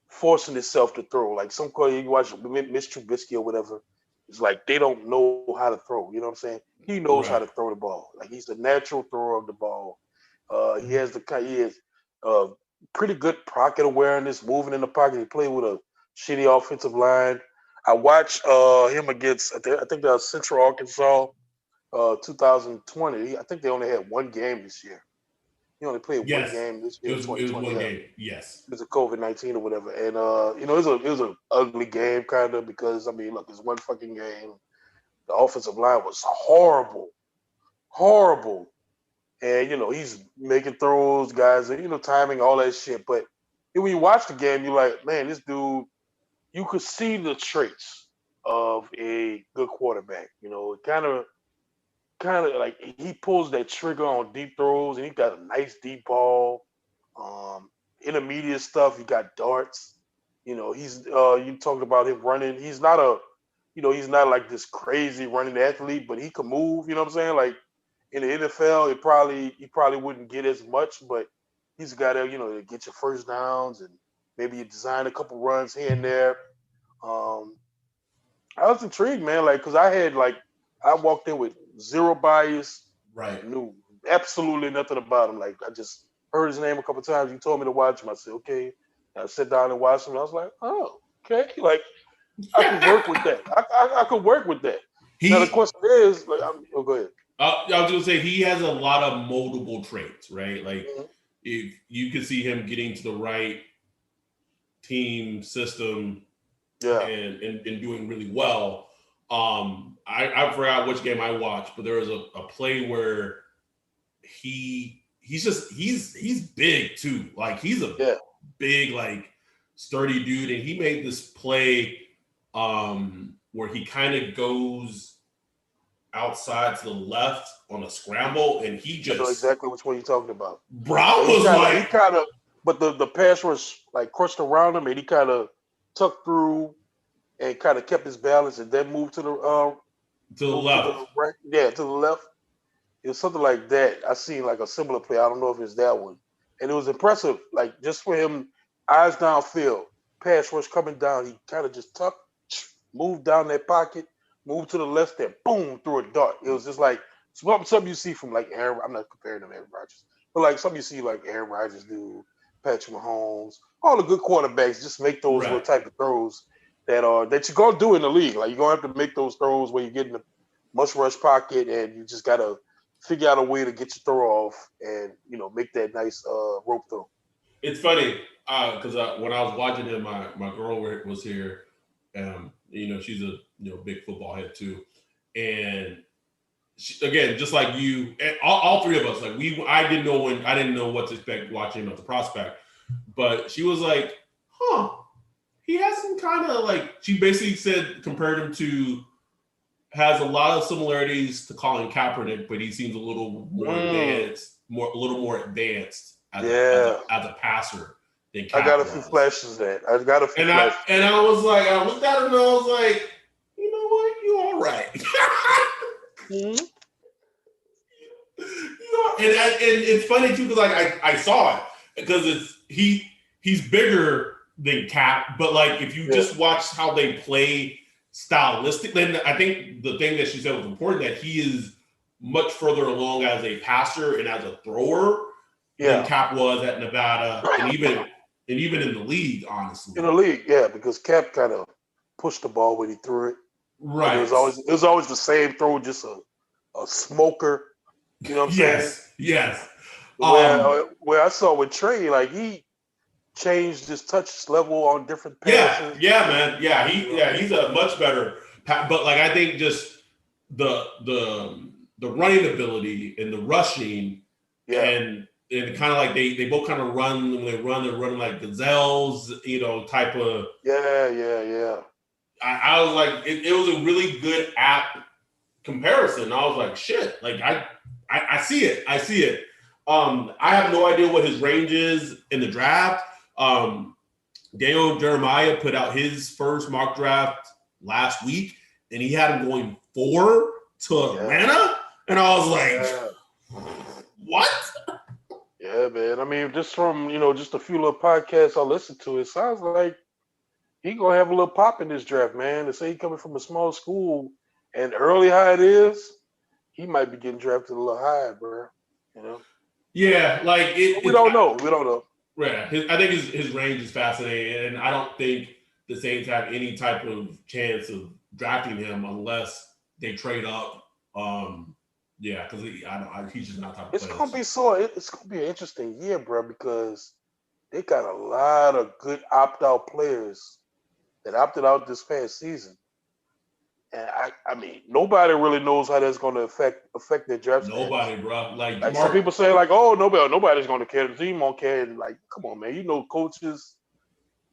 forcing himself to throw. Like some you watch Mitch Trubisky or whatever, it's like they don't know how to throw. You know what I'm saying? He knows how to throw the ball. Like he's the natural thrower of the ball. He has pretty good pocket awareness, moving in the pocket. He played with a shitty offensive line. I watched him against, I think that was Central Arkansas, 2020. I think they only had one game this year. He only played one game this year. It was one game. Yes. Because of COVID-19 or whatever. And, it was an ugly game kind of because, look, it's one fucking game. The offensive line was horrible. Horrible. and he's making throws, guys, and timing all that shit. But then when you watch the game, you're like, man, this dude, you could see the traits of a good quarterback. It kind of like he pulls that trigger on deep throws, and he got a nice deep ball. Um, Intermediate stuff, he got darts. He's you talked about him running. He's not like this crazy running athlete, but he can move. You know what I'm saying? Like in the NFL, he probably wouldn't get as much, but he's got to to get your first downs and maybe you design a couple runs here and there. Um, I was intrigued, man. Like, cause I walked in with zero bias, Right. knew absolutely nothing about him. Like, I just heard his name a couple times. You told me to watch him. I said, okay. I sat down and watched him. And I was like, oh, okay. Like, I could work with that. I could work with that. Now the He question is, like, go ahead. I was gonna say he has a lot of moldable traits, right? Like Mhm. if you could see him getting to the right team system Yeah, and doing really well. I forgot which game I watched, but there was a play where he's big too. Like he's a yeah. big, like sturdy dude, and he made this play where he kind of goes outside to the left on a scramble, and he I know just exactly which one you're talking about. Brown And was he like kind of, but the pass was like crushed around him, and he kind of tucked through and kind of kept his balance, and then to the moved to the left. right, yeah, to the left. It was something like that. I seen like a similar play. I don't know if it's that one, and it was impressive. Like just for him, eyes downfield, pass rush coming down. He kind of just tucked, moved down that pocket, moved to the left, there, boom, threw a dart. It was just like something you see from like Aaron. I'm not comparing him to Aaron Rodgers, but like something you see like Aaron Rodgers do, Patrick Mahomes, all the good quarterbacks just make those little Right. type of throws that you're gonna do in the league. Like you're gonna have to make those throws where you get in the mush rush pocket, and you just gotta figure out a way to get your throw off and make that nice rope throw. It's funny because when I was watching him, my girl was here. She's a big football head too, and she, again, just like you, and all three of us, like I didn't know what to expect watching him at the prospect, but she was like, "Huh, he has some kind of like." She basically said compared him to has a lot of similarities to Colin Kaepernick, but he seems a little more Mm, advanced, a little more advanced yeah, as a passer than I got Cap a few was. flashes of that. I got a few And I flashes. and I was like, I looked at him and I was like, you know what, you all right. Mhm. And it's funny too because like I saw it because he's bigger than Cap, but like if you Yeah, just watch how they play stylistic, then I think the thing that she said was important that he is much further along as a passer and as a thrower than yeah. Cap was at Nevada and even in the league, In honestly. the league, yeah, because Cap kind of pushed the ball when he threw it, and it was Right. always the same throw, just a smoker. You know what I'm saying? Yes. Yes. Um, Where I saw with Trey, like he changed his touch level on different Yeah, passes. yeah, man. You know, He's a much better. But like I think just the the running ability and the rushing yeah, and kind of like they both kind of run when they're running like gazelles, type of. yeah. I was like it was a really good app comparison. I was like shit, like I see it, I see it. I have no idea what his range is in the draft. Um, Daniel Jeremiah put out his first mock draft last week, and he had him going 4 to Yeah, Atlanta. And I was yeah, like, what? yeah, man. I mean, just from just a few little podcasts I listened to, it sounds like he gonna have a little pop in this draft, man. To say he coming from a small school and early how it is, he might be getting drafted a little high, bro. You know, Yeah, like but we don't know. We don't know. yeah, I think his range is fascinating, and I don't think the Saints have any type of chance of drafting him unless they trade up. Um, yeah, because he's just not the type of It's player. gonna be It's gonna be an interesting year, bro, because they got a lot of good opt out players that opted out this past season. And I mean, nobody really knows how that's going to affect their draft status. Nobody, bro. Like some people say, like, oh, nobody's going to care. The team won't care. And like, come on, man. You know, coaches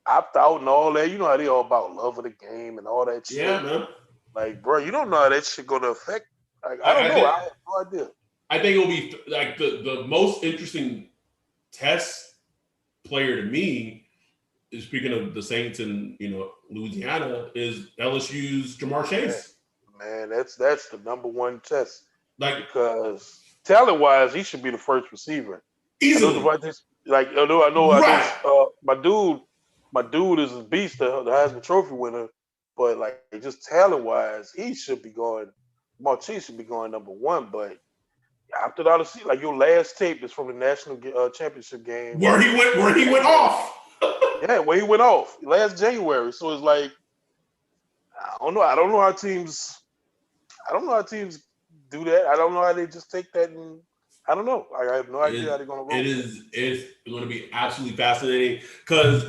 opt out and all that. You know how they all about love of the game and all that shit. Yeah, man. Like, bro, you don't know how that shit going to affect. Like, I don't know. I have no idea. I think it'll be like the most interesting test player to me. Speaking of the Saints and Louisiana, is LSU's Jamar Chase. Man, that's the number one test. Like, because talent wise, he should be the first receiver. Easily. My dude is a beast, the Heisman Trophy winner. But like just talent wise, he should be going. Jamar Chase should be going number one. But after that, like your last tape is from the national championship game where he went off. Yeah, where he went off last January. So it's like, I don't know. I don't know how teams do that. I don't know how they just take that and I don't know. I have no idea how they're going to roll. It's going to be absolutely fascinating because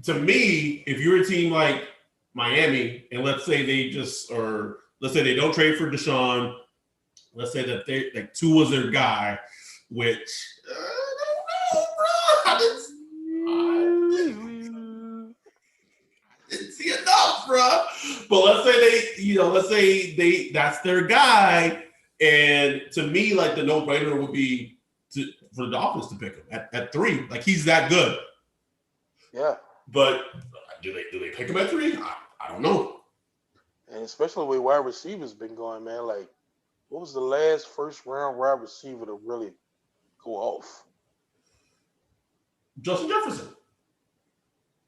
to me, if you're a team like Miami and let's say they don't trade for Deshaun, let's say that they like Tua's their guy, which I don't know, bro. I didn't see enough, bro. But let's say that's their guy, and to me, like the no-brainer would be for the Dolphins to pick him at 3. Like he's that good. Yeah. But do they pick him at 3? I don't know. And especially the way wide receivers been going, man. Like, what was the last first-round wide receiver to really go off? Justin Jefferson.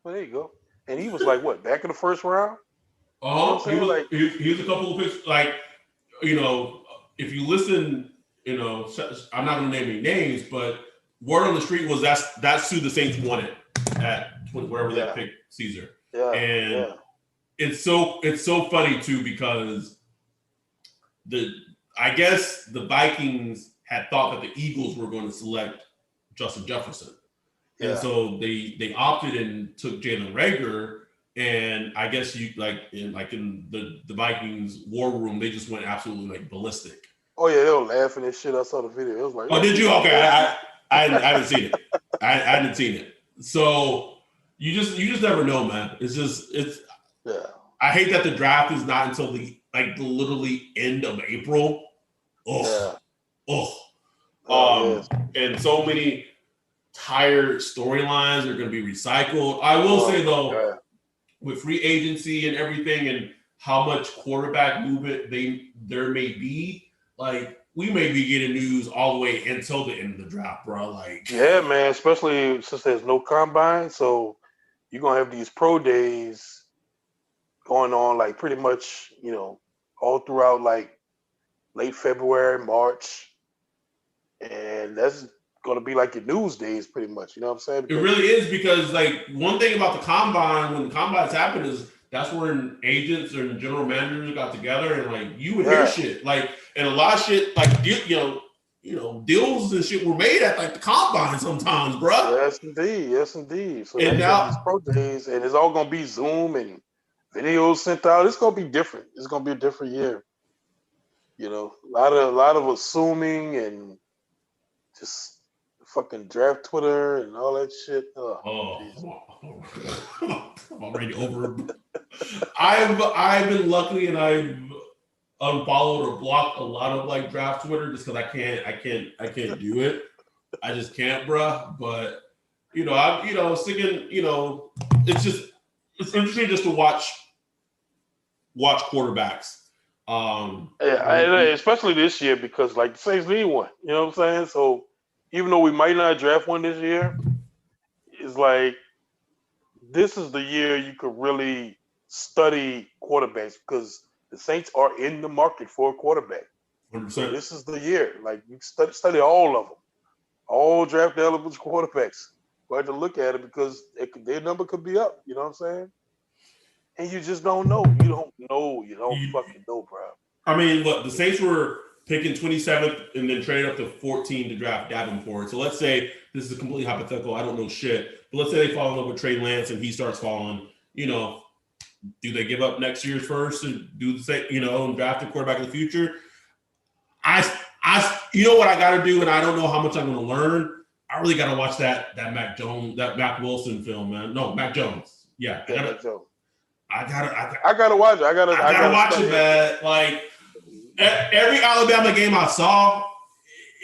Well, there you go. And he was like, what, back in the first round? He was a couple of picks. Like, if you listen, I'm not going to name any names, but word on the street was that's who the Saints wanted at wherever they picked Caesar. Yeah. And it's so funny too because I guess the Vikings had thought that the Eagles were going to select Justin Jefferson. Yeah. And so they opted and took Jalen Reagor, and I guess in the Vikings war room, they just went absolutely like ballistic. Oh yeah, they were laughing and shit. I saw the video. It was like, oh, did you? Okay, I haven't seen it. I hadn't seen it. So you just never know, man. It's I hate that the draft is not until the literally end of April. And so many tired storylines are going to be recycled. I will say though, with free agency and everything, and how much quarterback movement there may be, like we may be getting news all the way until the end of the draft, bro. Like, yeah, man. Especially since there's no combine, so you're gonna have these pro days going on, like pretty much, all throughout like late February, March, and that's going to be like your news days pretty much, you know what I'm saying? It really is because like one thing about the combine, when the combines happen is that's when agents and general managers got together and like you would hear shit like, and a lot of shit like, deals and shit were made at like the combine sometimes, bro. Yes, indeed. So and now these pro days and it's all going to be Zoom and videos sent out. It's going to be different. It's going to be a different year. A lot of assuming and just fucking draft Twitter and all that shit. I'm already over. I've been lucky and I've unfollowed or blocked a lot of like draft Twitter just because I can't do it. I just can't, bruh. But I'm sticking. It's interesting just to watch quarterbacks. Especially this year because like the Saints need one. You know what I'm saying? So even though we might not draft one this year, it's like this is the year you could really study quarterbacks because the Saints are in the market for a quarterback. 100%. So this is the year. Like you study all of them, all draft eligible quarterbacks. Go ahead to look at it because their number could be up. You know what I'm saying? And you just don't know. You don't know. You don't fucking know, bro. I mean, look, the Saints were picking 27th and then traded up to 14 to draft Davenport. So let's say this is completely hypothetical. I don't know shit. But let's say they fall in love with Trey Lance and he starts falling. do they give up next year's first and do the same, and draft a quarterback in the future? You know what I got to do, and I don't know how much I'm going to learn. I really got to watch that Mac Wilson film, man. No, Mac Jones. Yeah, I gotta watch it. I gotta watch it, man. Like every Alabama game I saw,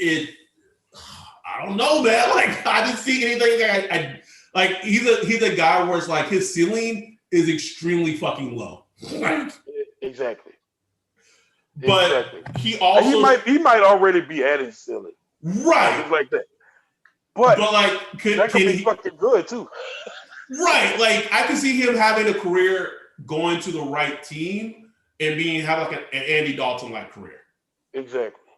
I don't know, man. Like I didn't see anything. Like he's a guy where it's like his ceiling is extremely fucking low. Exactly. But he also he might already be at his ceiling, right? Like that. But like, that could be fucking good too. Right. Like I can see him having a career going to the right team and have like an Andy Dalton like career. Exactly.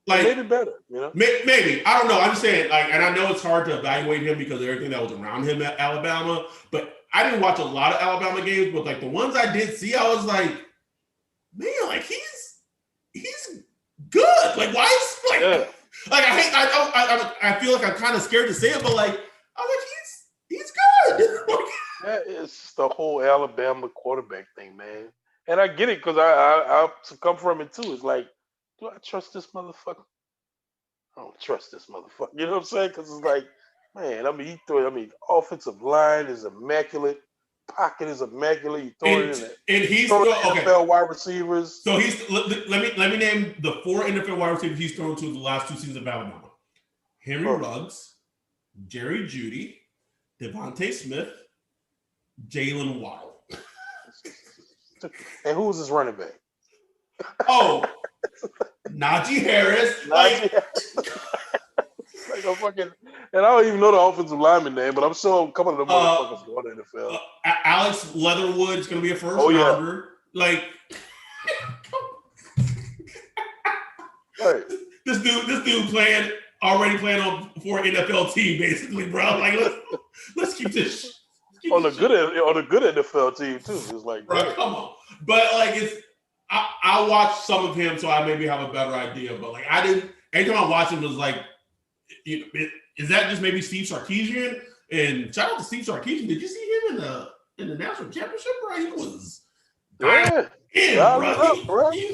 Like maybe better, Maybe. I don't know. I'm just saying, like, and I know it's hard to evaluate him because of everything that was around him at Alabama, but I didn't watch a lot of Alabama games, but like the ones I did see, I was like, man, like he's good. Like, why is like like I feel like I'm kind of scared to say it, but like I was like, he's good. That is the whole Alabama quarterback thing, man. And I get it because I come from it too. It's like, do I trust this motherfucker? I don't trust this motherfucker. You know what I'm saying? Because it's like, man, offensive line is immaculate. Pocket is immaculate. You throw it in and he's NFL wide receivers. So let me name the 4 NFL wide receivers he's thrown to the last 2 seasons of Alabama: Henry Ruggs, Jerry Jeudy, Devontae Smith, Jalen Waddle. And who was his running back? Oh, Najee Harris. Like a fucking, and I don't even know the offensive lineman name, but I'm sure a couple of them motherfuckers going to the NFL. Alex Leatherwood's going to be a first rounder. Like, right. This dude already playing on for an NFL team, basically, bro. Like, let's keep this. On a good NFL team too. It's like, bro, come on. But like, I watched some of him, so I maybe have a better idea. But like, I didn't. Every time I watched him, it was like, is that just maybe Steve Sarkisian? And shout out to Steve Sarkisian. Did you see him in the national championship, bro? He was bro. He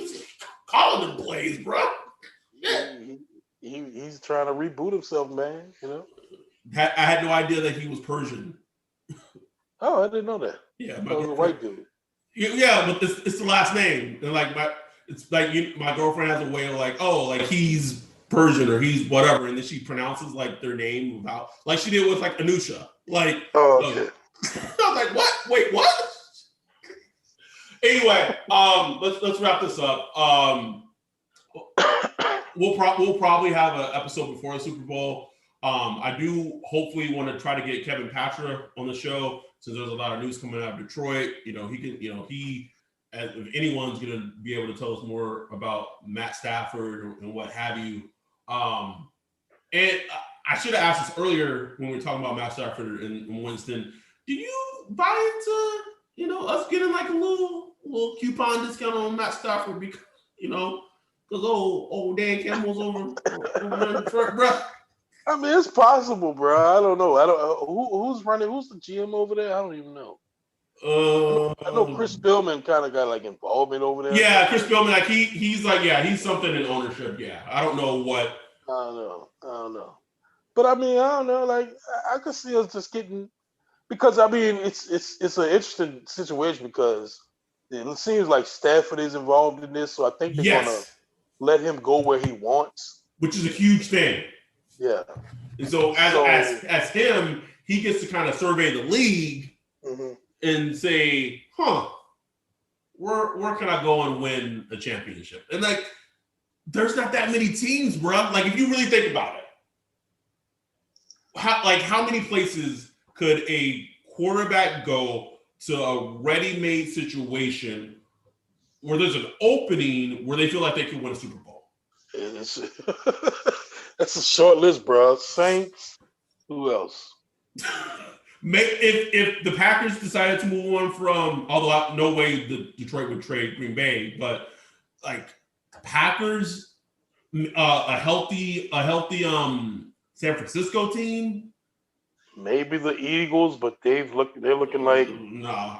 was calling them plays, bro. Yeah. He's trying to reboot himself, man. I had no idea that he was Persian. Oh, I didn't know that. Yeah, that was a white dude. Yeah, but it's the last name. And like my girlfriend has a way of like, oh, like he's Persian or he's whatever, and then she pronounces like their name without, like she did with like Anusha. Like, okay. I was like, what? Wait, what? Anyway, let's wrap this up. We'll probably have an episode before the Super Bowl. I do hopefully want to try to get Kevin Patra on the show since there's a lot of news coming out of Detroit. He can, if anyone's going to be able to tell us more about Matt Stafford and what have you. And I should have asked this earlier when we were talking about Matt Stafford and Winston. Did you buy into, us getting like a little coupon discount on Matt Stafford because, because old Dan Campbell's over in Detroit, bro? I mean, it's possible, bro. I don't know. Who's running? Who's the GM over there? I don't even know. I know Chris Spillman kind of got like involvement over there. Yeah, Chris Spillman, like he's like, yeah, he's something in ownership. Yeah, I don't know what. I don't know. But I mean, I don't know. Like I could see us just getting, because I mean, it's an interesting situation because it seems like Stafford is involved in this, so I think they're gonna let him go where he wants, which is a huge thing. Yeah. And so as him, he gets to kind of survey the league and say, where can I go and win a championship? And like, there's not that many teams, bro. Like, if you really think about it, how many places could a quarterback go to a ready-made situation where there's an opening where they feel like they can win a Super Bowl? That's a short list, bro. Saints. Who else? If the Packers decided to move on from, although no way the Detroit would trade Green Bay, but like the Packers, a healthy San Francisco team, Maybe the Eagles, but they're looking like No,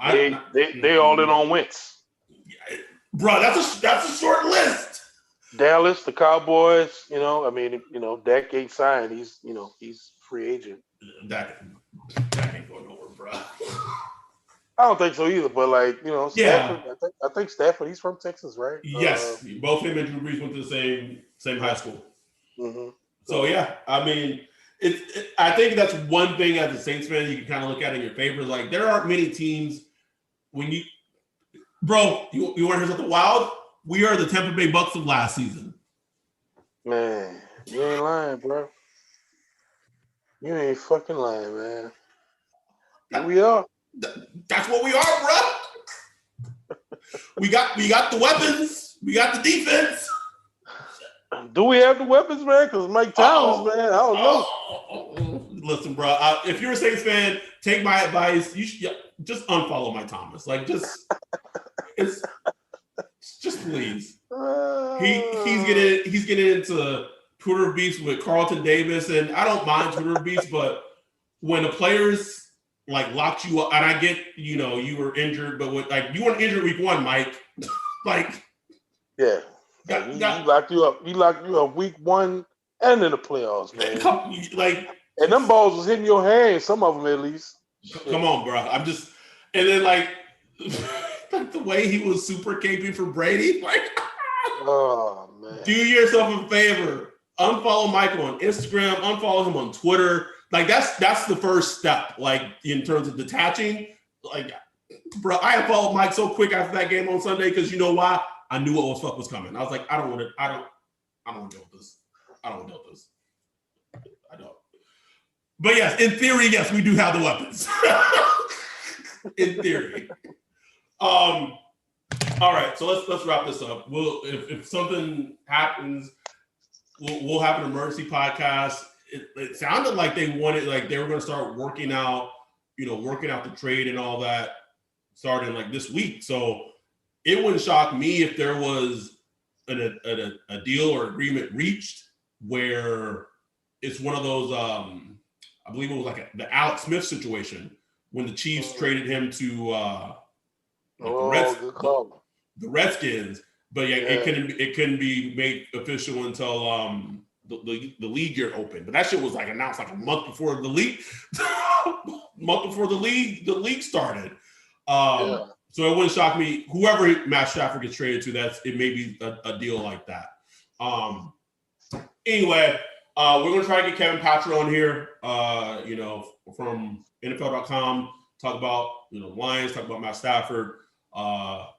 they all in on Wentz. Bro, that's a short list. Dallas, the Cowboys, I mean, Dak ain't signed. He's free agent. That ain't going nowhere, bro. I don't think so either, but Stafford, Yeah. I think Stafford, he's from Texas, right? Yes, both him and Drew Brees went to the same high school. Mm-hmm. So yeah, I mean, I think that's one thing as a Saints fan you can kind of look at in your favor. Like there aren't many teams when you want to hear something wild? We are the Tampa Bay Bucks of last season. Man, you ain't lying, bro. You ain't fucking lying, man. Here we are. That's what we are, bro. We got the weapons. We got the defense. Do we have the weapons, man? Because Mike Thomas, man, I don't know. Listen, bro. If you're a Saints fan, take my advice. You should just unfollow Mike Thomas. Like, just please. He's getting into Twitter beefs with Carlton Davis, and I don't mind Twitter beefs, but when the players like locked you up, and I get you were injured, but you weren't injured week 1, Mike. Yeah. He locked you up. He locked you up week 1 and in the playoffs, man. And them balls was hitting your hands, some of them at least. Come on, bro. And then like the way he was super caping for Brady, oh man. Do yourself a favor. Unfollow Michael on Instagram, unfollow him on Twitter. Like that's the first step, like in terms of detaching. Like, bro, I unfollowed Mike so quick after that game on Sunday because you know why? I knew what fuck was coming. I was like, I don't want to deal with this. I don't want to deal with this. I don't. But yes, in theory, yes, we do have the weapons. In theory. All right, so let's wrap this up. If something happens, we'll have an emergency podcast. It sounded like they were going to start working out the trade and all that starting like this week. So it wouldn't shock me if there was a deal or agreement reached where it's one of those, I believe it was like the Alex Smith situation when the Chiefs traded him to the Redskins. But yeah, it couldn't be made official until the league year opened. But that shit was like announced like a month before the league started. So it wouldn't shock me. Whoever Matt Stafford gets traded to, it may be a deal like that. Anyway, we're gonna try to get Kevin Patra on here. From NFL.com, talk about Lions, talk about Matt Stafford.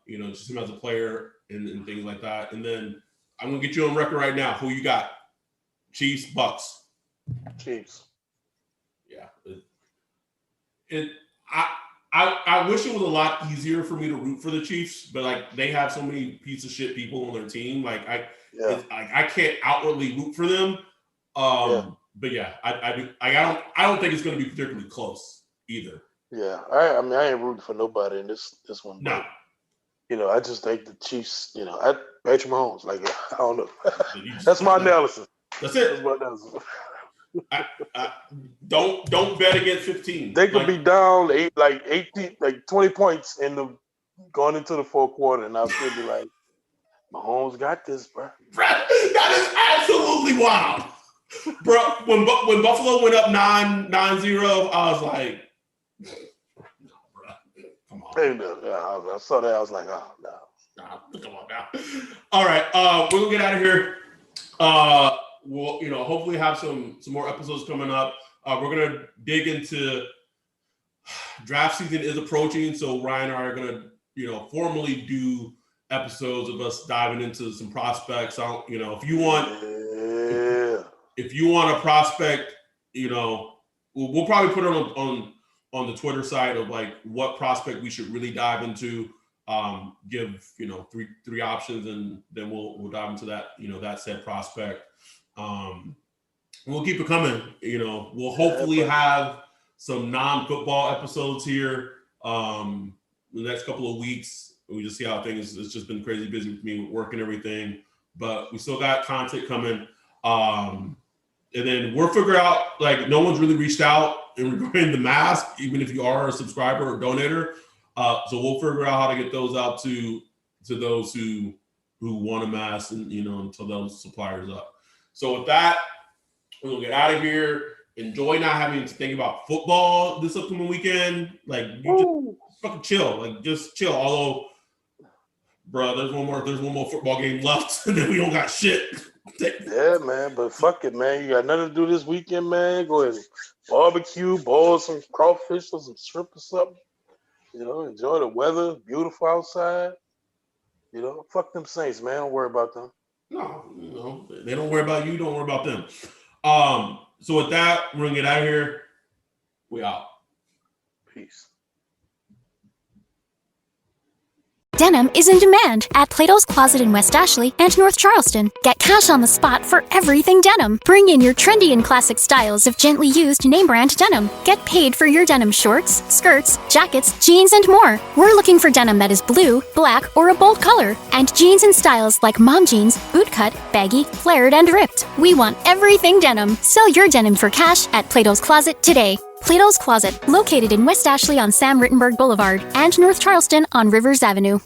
Just him as a player and things like that. And then I'm gonna get you on record right now. Who you got? Chiefs, Bucks. Chiefs. Yeah. I wish it was a lot easier for me to root for the Chiefs, but like they have so many piece of shit people on their team. Like I can't outwardly root for them. But yeah, I don't think it's going to be particularly close either. Yeah, I mean I ain't rooting for nobody in this one. No. But, I just think the Chiefs. Patrick Mahomes. Like I don't know. That's my analysis. That's it. That's my analysis. Don't bet against 15. They could be down 18, 20 points going into the fourth quarter, and I'll still be like, Mahomes got this, bro. That is absolutely wild, bro. When Buffalo went up 9-0, I was like, no, bro, come on. I saw that. I was like, oh no. Come on now. All right, we're gonna get out of here. We'll hopefully have some more episodes coming up. We're gonna dig into draft season is approaching, so Ryan and I are gonna formally do episodes of us diving into some prospects. If you want a prospect, we'll probably put it on the Twitter side of like what prospect we should really dive into. Give three options, and then we'll dive into that that said prospect. We'll keep it coming. We'll hopefully have some non-football episodes here the next couple of weeks. We just see how things. It's just been crazy busy with me with work and everything, but we still got content coming. And then we'll figure out. Like no one's really reached out regarding the mask, even if you are a subscriber or donator. So we'll figure out how to get those out to those who want a mask, and until those suppliers up. So with that, we're gonna get out of here. Enjoy not having to think about football this upcoming weekend. Like, you just fucking chill. Like, just chill. Although, bro, there's one more football game left, and then we don't got shit. Yeah, man, but fuck it, man. You got nothing to do this weekend, man. Go ahead and barbecue, boil some crawfish or some shrimp or something. Enjoy the weather. Beautiful outside. Fuck them Saints, man. Don't worry about them. No, they don't worry about you. Don't worry about them. So with that, we're gonna get out of here. We out. Peace. Denim is in demand at Plato's Closet in West Ashley and North Charleston. Get cash on the spot for everything denim. Bring in your trendy and classic styles of gently used name brand denim. Get paid for your denim shorts, skirts, jackets, jeans, and more. We're looking for denim that is blue, black, or a bold color, and jeans in styles like mom jeans, bootcut, baggy, flared, and ripped. We want everything denim. Sell your denim for cash at Plato's Closet today. Plato's Closet, located in West Ashley on Sam Rittenberg Boulevard and North Charleston on Rivers Avenue.